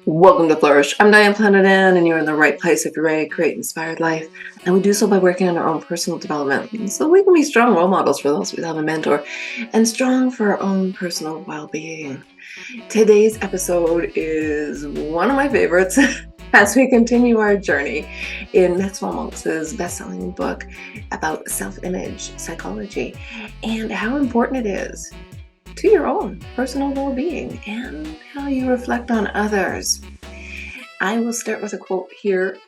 Welcome to Flourish. I'm Diane, Planidin, and you're in the right place if you're ready to create an inspired life. And we do so by working on our own personal development so we can be strong role models for those we love and mentor, and strong for our own personal well-being. Today's episode is one of my favorites as we continue our journey in Maltz's best-selling book about self-image psychology and how important it is to your own personal well-being and how you reflect on others. I will start with a quote here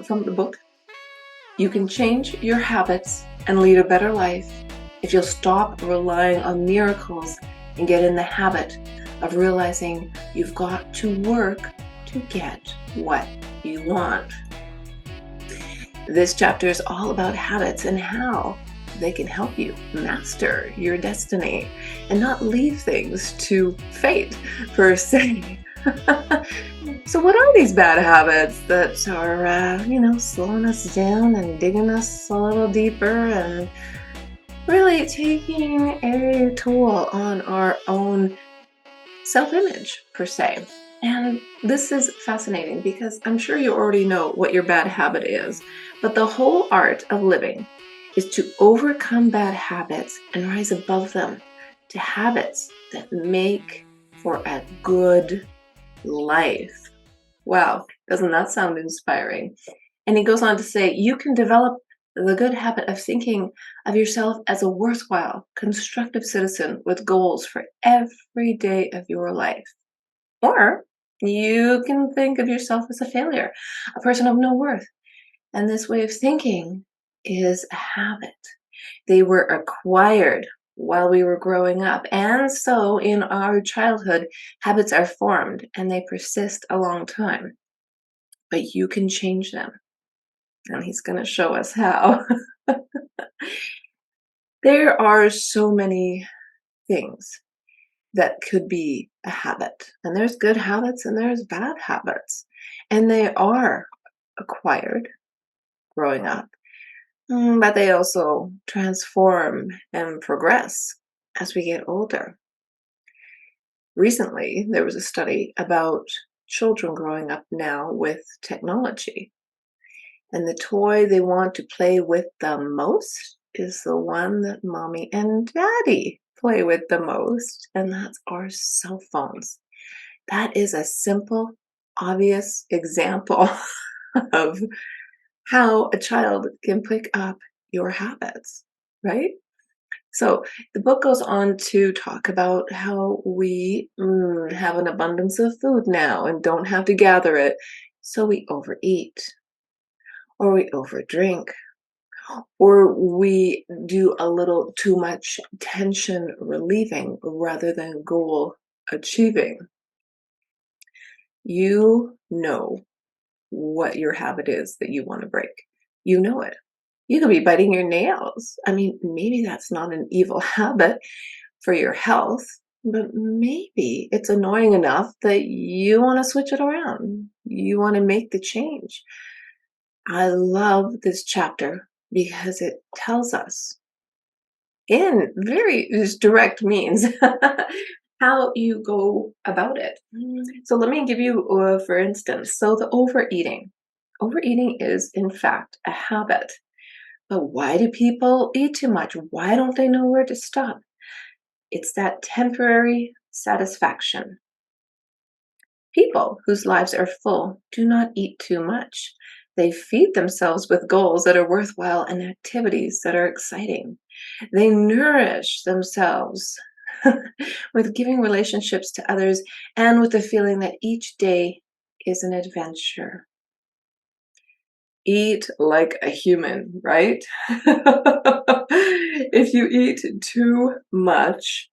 from the book. You can change your habits and lead a better life if you'll stop relying on miracles and get in the habit of realizing you've got to work to get what you want. This chapter is all about habits and how they can help you master your destiny and not leave things to fate, per se. So what are these bad habits that are, slowing us down and digging us a little deeper and really taking a toll on our own self-image, per se? And this is fascinating because I'm sure you already know what your bad habit is, but the whole art of living is to overcome bad habits and rise above them to habits that make for a good life. Wow, doesn't that sound inspiring? And he goes on to say, you can develop the good habit of thinking of yourself as a worthwhile, constructive citizen with goals for every day of your life. Or you can think of yourself as a failure, a person of no worth. And this way of thinking is a habit. They were acquired while we were growing up. And so in our childhood, habits are formed and they persist a long time. But you can change them. And he's going to show us how. There are so many things that could be a habit. And there's good habits and there's bad habits. And they are acquired growing up. But they also transform and progress as we get older. Recently, there was a study about children growing up now with technology. And the toy they want to play with the most is the one that mommy and daddy play with the most, and that's our cell phones. That is a simple, obvious example of how a child can pick up your habits, right? So the book goes on to talk about how we have an abundance of food now and don't have to gather it. So we overeat, or we overdrink, or we do a little too much tension relieving rather than goal achieving. You know what your habit is that you want to break. You know it. You could be biting your nails. I mean, maybe that's not an evil habit for your health, but maybe it's annoying enough that you want to switch it around. You want to make the change. I love this chapter because it tells us in very just direct means how you go about it. So let me give you, for instance, so the overeating. Overeating is, in fact, a habit. But why do people eat too much? Why don't they know where to stop? It's that temporary satisfaction. People whose lives are full do not eat too much. They feed themselves with goals that are worthwhile and activities that are exciting. They nourish themselves with giving relationships to others and with the feeling that each day is an adventure. Eat like a human, right? If you eat too much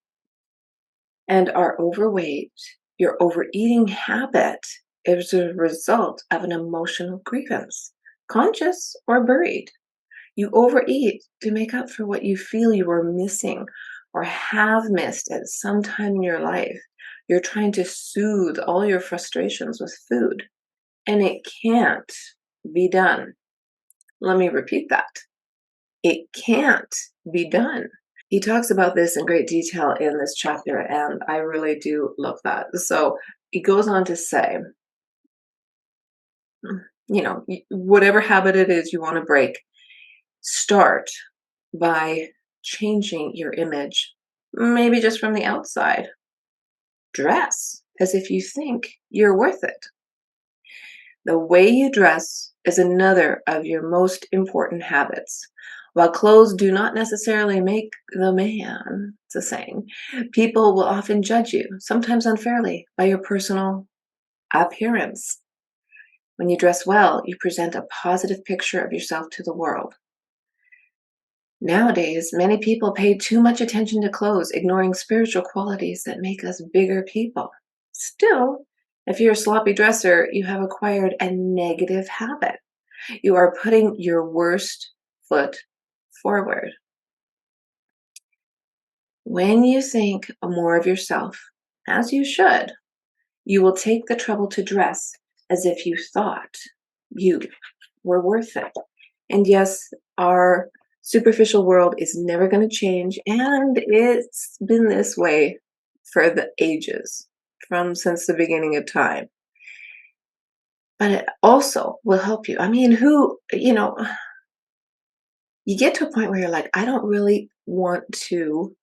and are overweight, your overeating habit is a result of an emotional grievance, conscious or buried. You overeat to make up for what you feel you are missing or have missed at some time in your life. You're trying to soothe all your frustrations with food, and it can't be done. Let me repeat that. It can't be done. He talks about this in great detail in this chapter, and I really do love that. So he goes on to say, Whatever habit it is you want to break, start by changing your image, maybe just from the outside. Dress as if you think you're worth it. The way you dress is another of your most important habits. While clothes do not necessarily make the man, it's a saying, people will often judge you, sometimes unfairly, by your personal appearance. When you dress well, you present a positive picture of yourself to the world. Nowadays, many people pay too much attention to clothes, ignoring spiritual qualities that make us bigger people. Still, if you're a sloppy dresser, you have acquired a negative habit. You are putting your worst foot forward. When you think more of yourself, as you should, you will take the trouble to dress as if you thought you were worth it. And yes, our superficial world is never going to change, and it's been this way for the ages, from since the beginning of time. But it also will help you. I mean, you get to a point where you're like, I don't really want to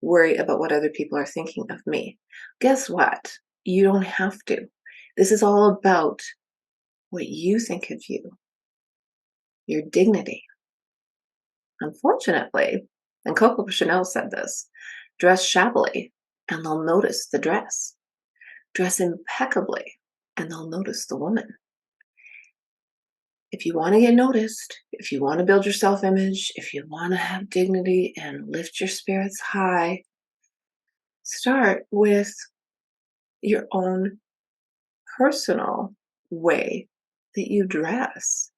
worry about what other people are thinking of me. Guess what? You don't have to. This is all about what you think of you, your dignity. Unfortunately, and Coco Chanel said this, dress shabbily and they'll notice the dress. Dress impeccably and they'll notice the woman. If you want to get noticed, if you want to build your self-image, if you want to have dignity and lift your spirits high, start with your own personal way that you dress.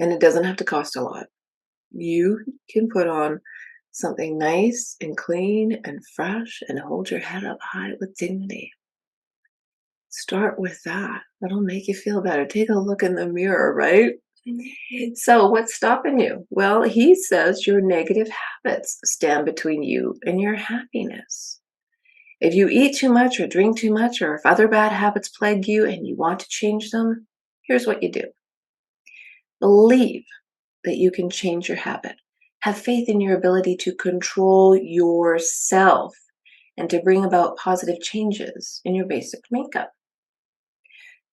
And it doesn't have to cost a lot. You can put on something nice and clean and fresh and hold your head up high with dignity. Start with that. That'll make you feel better. Take a look in the mirror, right? So, what's stopping you? Well, he says your negative habits stand between you and your happiness. If you eat too much or drink too much, or if other bad habits plague you and you want to change them, here's what you do. Believe that you can change your habit. Have faith in your ability to control yourself and to bring about positive changes in your basic makeup.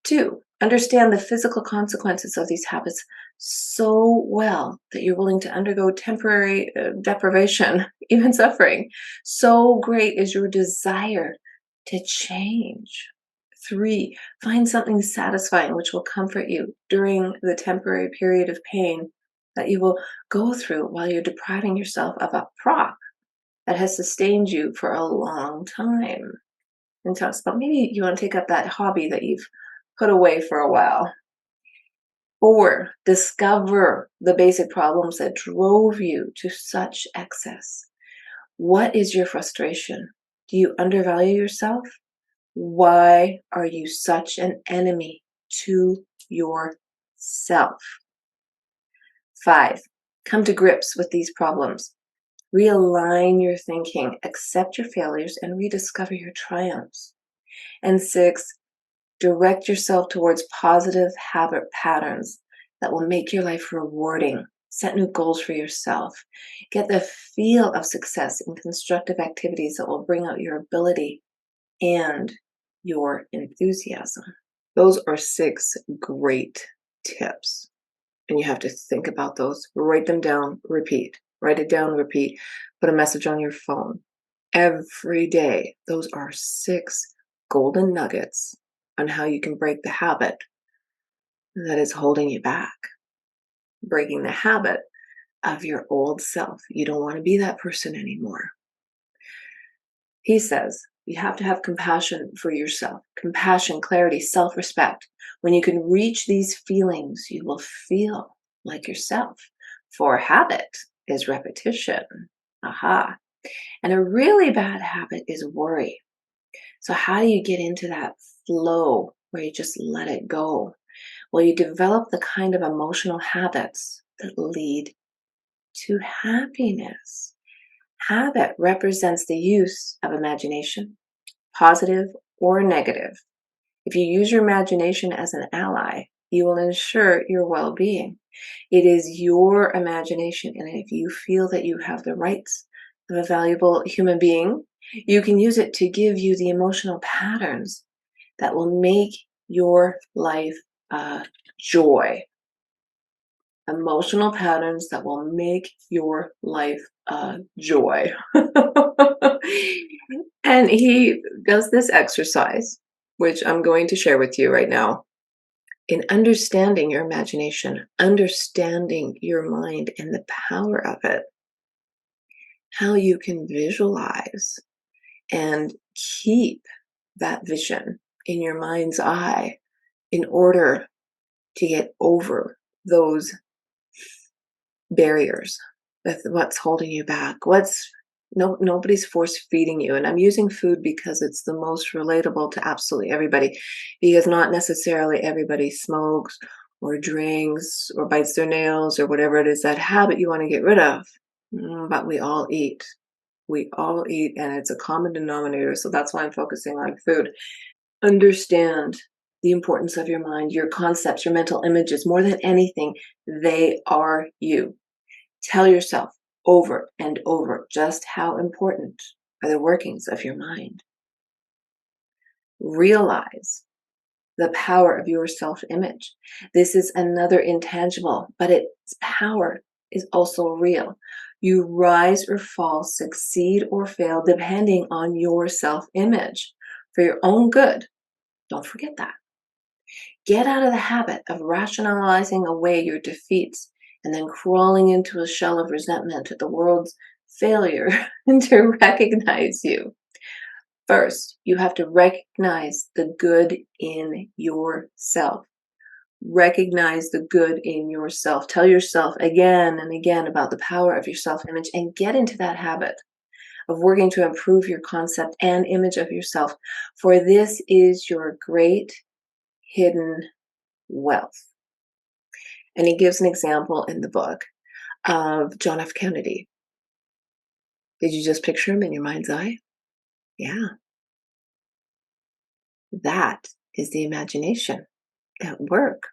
2, understand the physical consequences of these habits so well that you're willing to undergo temporary deprivation, even suffering. So great is your desire to change. 3, find something satisfying which will comfort you during the temporary period of pain that you will go through while you're depriving yourself of a prop that has sustained you for a long time. And tell us about maybe you want to take up that hobby that you've put away for a while. 4, discover the basic problems that drove you to such excess. What is your frustration? Do you undervalue yourself? Why are you such an enemy to yourself? 5, come to grips with these problems. Realign your thinking, accept your failures, and rediscover your triumphs. And 6, direct yourself towards positive habit patterns that will make your life rewarding. Set new goals for yourself. Get the feel of success in constructive activities that will bring out your ability and your enthusiasm. Those are 6 great tips. And you have to think about those, write them down, repeat. Write it down, repeat. Put a message on your phone. Every day, those are 6 golden nuggets on how you can break the habit that is holding you back. Breaking the habit of your old self. You don't want to be that person anymore. He says you have to have compassion for yourself. Compassion, clarity, self-respect. When you can reach these feelings, you will feel like yourself. For habit is repetition. Aha. And a really bad habit is worry. So how do you get into that flow where you just let it go? Well, you develop the kind of emotional habits that lead to happiness. Habit represents the use of imagination, positive or negative. If you use your imagination as an ally, You will ensure your well being. It is your imagination. And if you feel that you have the rights of a valuable human being, you can use it to give you the emotional patterns that will make your life a joy. Emotional patterns that will make your life a joy. And he does this exercise, which I'm going to share with you right now, in understanding your imagination, understanding your mind and the power of it, how you can visualize and keep that vision in your mind's eye in order to get over those barriers. That's what's holding you back. Nobody's force feeding you. And I'm using food because it's the most relatable to absolutely everybody, because not necessarily everybody smokes or drinks or bites their nails or whatever it is, that habit you want to get rid of. But we all eat. We all eat, and it's a common denominator. So that's why I'm focusing on food. Understand the importance of your mind, your concepts, your mental images. More than anything, they are you. Tell yourself over and over just how important are the workings of your mind. Realize the power of your self-image. This is another intangible, but its power is also real. You rise or fall, succeed or fail, depending on your self-image. For your own good, don't forget that. Get out of the habit of rationalizing away your defeats and then crawling into a shell of resentment at the world's failure to recognize you. First, you have to recognize the good in yourself. Recognize the good in yourself. Tell yourself again and again about the power of your self-image and get into that habit of working to improve your concept and image of yourself. For this is your great hidden wealth. And he gives an example in the book of John F. Kennedy. Did you just picture him in your mind's eye? Yeah. That is the imagination at work.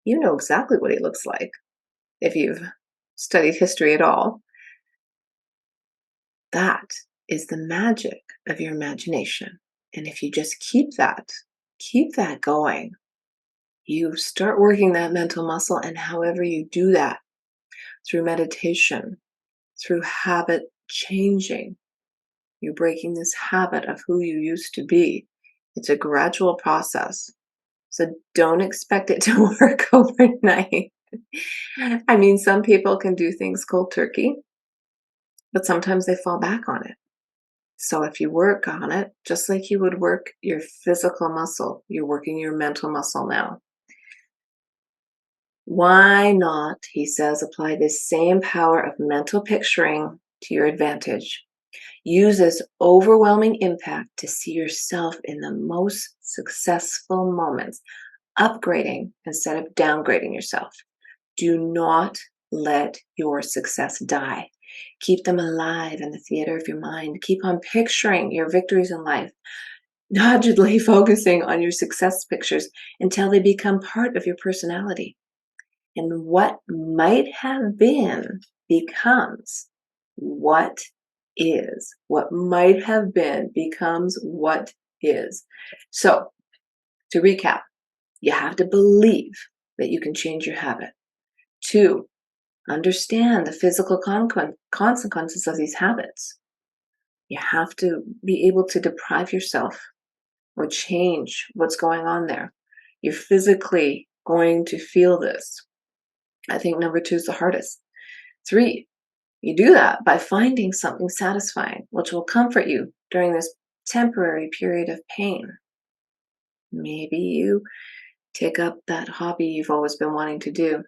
You know exactly what he looks like if you've studied history at all. That is the magic of your imagination. And if you just keep that going, you start working that mental muscle. And however you do that, through meditation, through habit changing, you're breaking this habit of who you used to be. It's a gradual process. So don't expect it to work overnight. I mean, some people can do things cold turkey, but sometimes they fall back on it. So if you work on it, just like you would work your physical muscle, you're working your mental muscle now. Why not, he says, apply this same power of mental picturing to your advantage? Use this overwhelming impact to see yourself in the most successful moments, upgrading instead of downgrading yourself. Do not let your success die. Keep them alive in the theater of your mind. Keep on picturing your victories in life, doggedly focusing on your success pictures until they become part of your personality. And what might have been becomes what is. What might have been becomes what is. So, to recap, you have to believe that you can change your habit. 2, understand the physical consequences of these habits. You have to be able to deprive yourself or change what's going on there. You're physically going to feel this. I think number 2 is the hardest. 3, you do that by finding something satisfying, which will comfort you during this temporary period of pain. Maybe you take up that hobby you've always been wanting to do.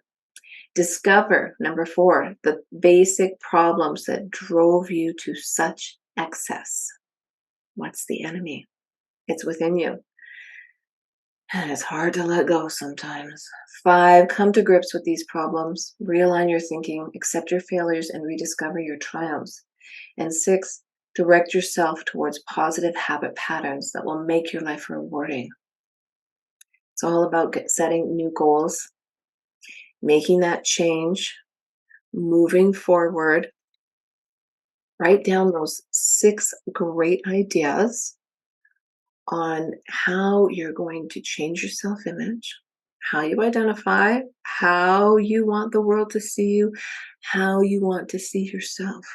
Discover, number 4, the basic problems that drove you to such excess. What's the enemy? It's within you. And it's hard to let go sometimes. 5, come to grips with these problems, realign your thinking, accept your failures, and rediscover your triumphs. And 6, direct yourself towards positive habit patterns that will make your life rewarding. It's all about setting new goals, making that change, moving forward. Write down those 6 great ideas on how you're going to change your self image, how you identify, how you want the world to see you, how you want to see yourself.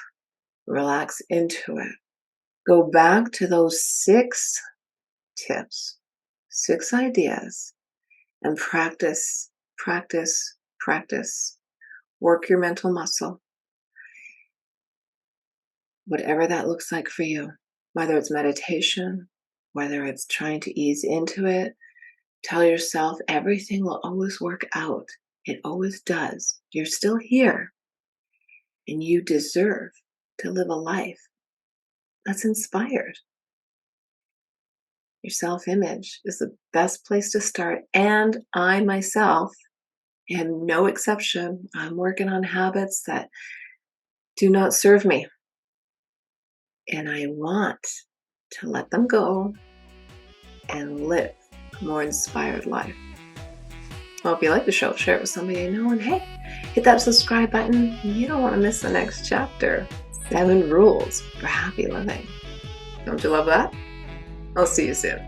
Relax into it. Go back to those 6 tips, 6 ideas, and practice, practice, practice. Work your mental muscle, whatever that looks like for you, whether it's meditation, whether it's trying to ease into it. Tell yourself everything will always work out. It always does. You're still here, and you deserve to live a life that's inspired. Your self-image is the best place to start. And I myself am no exception. I'm working on habits that do not serve me. And I want to let them go and live a more inspired life. Well, if you like the show, share it with somebody you know. And hey, hit that subscribe button. You don't want to miss the next chapter. 7 rules for happy living. Don't you love that? I'll see you soon.